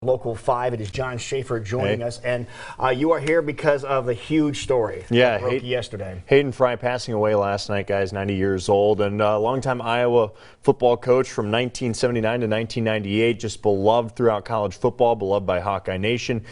Local 5, it is Jon Schaeffer joining us, and you are here because of the huge story that broke yesterday. Hayden Fry passing away last night, guys, 90 years old, and a longtime Iowa football coach from 1979 to 1998, just beloved throughout college football, beloved by Hawkeye Nation,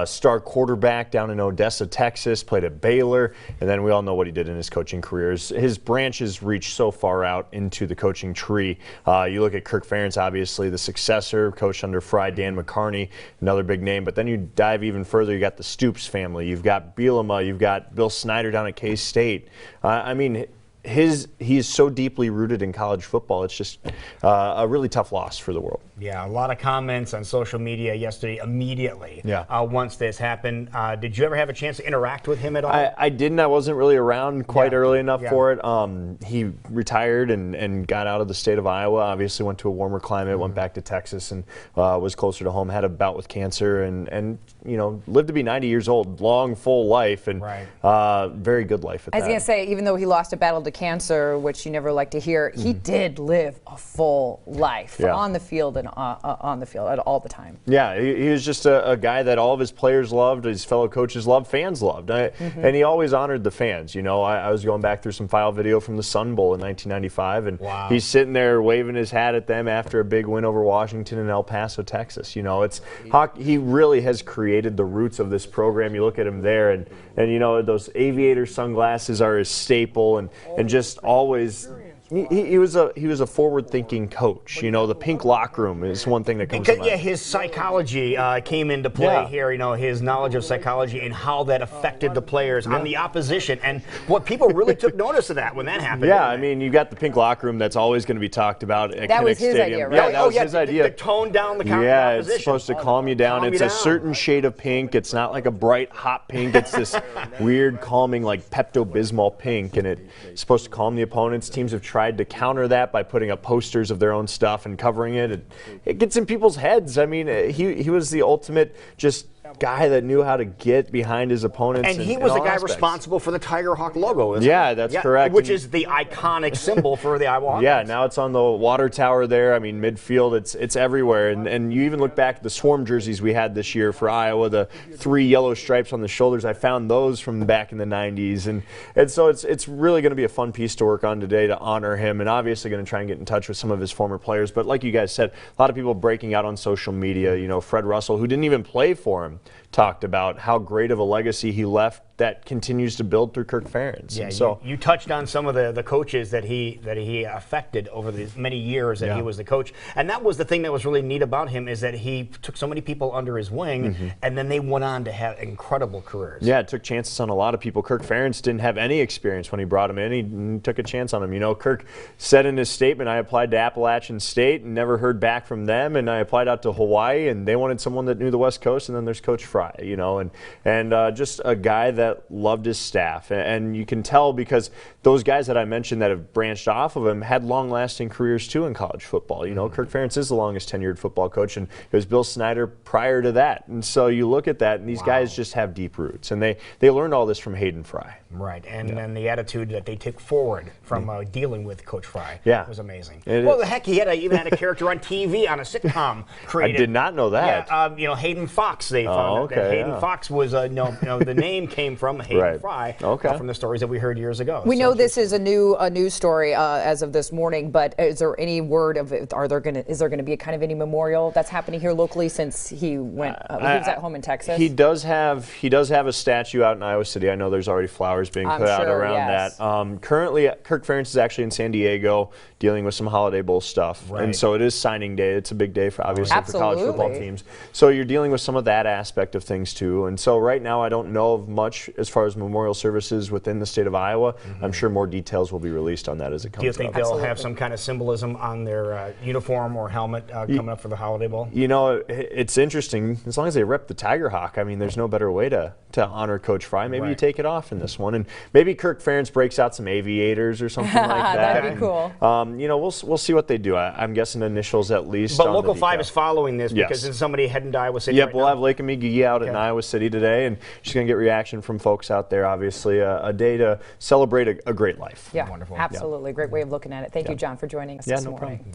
star quarterback down in Odessa, Texas, played at Baylor, and then we all know what he did in his coaching career. His branches reach so far out into the coaching tree. You look at Kirk Ferentz, obviously the successor, coached under Fry, Dan McCarney, another big name, but then you dive even further, you got the Stoops family, you've got Bielema, you've got Bill Snyder down at K-State. I mean, he is so deeply rooted in college football. It's just a really tough loss for the world. Yeah, a lot of comments on social media yesterday immediately once this happened. Did you ever have a chance to interact with him at all? I didn't. I wasn't really around quite early enough for it. He retired and got out of the state of Iowa, obviously went to a warmer climate, went back to Texas and was closer to home, had a bout with cancer and you know, lived to be 90 years old, long, full life, and very good life at that. I was going to say, even though he lost a battle to cancer, which you never like to hear, he did live a full life on the field and on the field at all the time. Yeah, he was just a guy that all of his players loved, his fellow coaches loved, fans loved, and he always honored the fans. You know, I was going back through some file video from the Sun Bowl in 1995, and he's sitting there waving his hat at them after a big win over Washington in El Paso, Texas. You know, he really has created the roots of this program. You look at him there, and you know, those aviator sunglasses are his staple, and just always. He was a forward-thinking coach. You know, the pink locker room is one thing that comes to mind. Yeah, his psychology came into play here. You know, his knowledge of psychology and how that affected the players on the opposition, and what people really took notice of that when that happened. Yeah, I mean, you got the pink locker room that's always going to be talked about at that Kinnick was his Stadium. idea, right? Yeah, that was his idea. To tone down the opposition. Yeah, it's supposed to calm you down. It's a certain shade of pink. It's not like a bright, hot pink. It's this weird, calming, like Pepto-Bismol pink, and it's supposed to calm the opponents. Teams have tried to counter that by putting up posters of their own stuff and covering it. It gets in people's heads. I mean, he was the ultimate just guy that knew how to get behind his opponents. And he was the guy responsible for the Tiger Hawk logo, isn't it? That's correct. Which is the iconic symbol for the Iowa Hawks. Yeah, now it's on the water tower there. I mean, midfield, it's everywhere. And you even look back at the Swarm jerseys we had this year for Iowa, the 3 yellow stripes on the shoulders. I found those from back in the 90s. And so it's really going to be a fun piece to work on today to honor him, and obviously going to try and get in touch with some of his former players. But like you guys said, a lot of people breaking out on social media. You know, Fred Russell, who didn't even play for him, talked about how great of a legacy he left that continues to build through Kirk Ferentz. Yeah, so you touched on some of the coaches that he affected over the many years that he was the coach, and that was the thing that was really neat about him, is that he took so many people under his wing, and then they went on to have incredible careers. Yeah, took chances on a lot of people. Kirk Ferentz didn't have any experience when he brought him in. He took a chance on him. You know, Kirk said in his statement, "I applied to Appalachian State and never heard back from them, and I applied out to Hawaii, and they wanted someone that knew the West Coast." And then there's Coach Fry, you know, and just a guy that loved his staff, and you can tell because those guys that I mentioned that have branched off of him had long-lasting careers too in college football. You know, Kirk Ferentz is the longest tenured football coach, and it was Bill Snyder prior to that. And so you look at that, and these guys just have deep roots, and they learned all this from Hayden Fry. Right, and then the attitude that they took forward from dealing with Coach Fry was amazing. Well, heck, he even had a character on TV on a sitcom created. I did not know that. Yeah, you know, Hayden Fox. They found that Hayden Fox was the name came from Hayden Fry from the stories that we heard years ago. We know this is a news story as of this morning, but is there any word of it? Is there going to be any memorial that's happening here locally, since he went? He was at home in Texas. He does have a statue out in Iowa City. I know there's already flowers being put out around that. Currently, Kirk Ferentz is actually in San Diego dealing with some Holiday Bowl stuff, and so it is signing day. It's a big day for for college football teams. So you're dealing with some of that aspect of things too. And so right now, I don't know of much as far as memorial services within the state of Iowa. I'm sure more details will be released on that as it comes up. Do you think they'll have some kind of symbolism on their uniform or helmet coming up for the Holiday Bowl? You know, it's interesting. As long as they rep the Tiger Hawk, I mean, there's no better way to honor Coach Fry. Maybe you take it off in this one, and maybe Kirk Ferentz breaks out some aviators or something like that. That'd be cool. You know, we'll see what they do. I'm guessing initials at least. But Local 5 is following this because there's somebody heading to Iowa City. Yep, we'll have Lake McGee out in Iowa City today, and she's going to get reaction from folks out there. Obviously, a day to celebrate a great life. Yeah, wonderful. Absolutely, great way of looking at it. Thank you, Jon, for joining us this morning. Problem.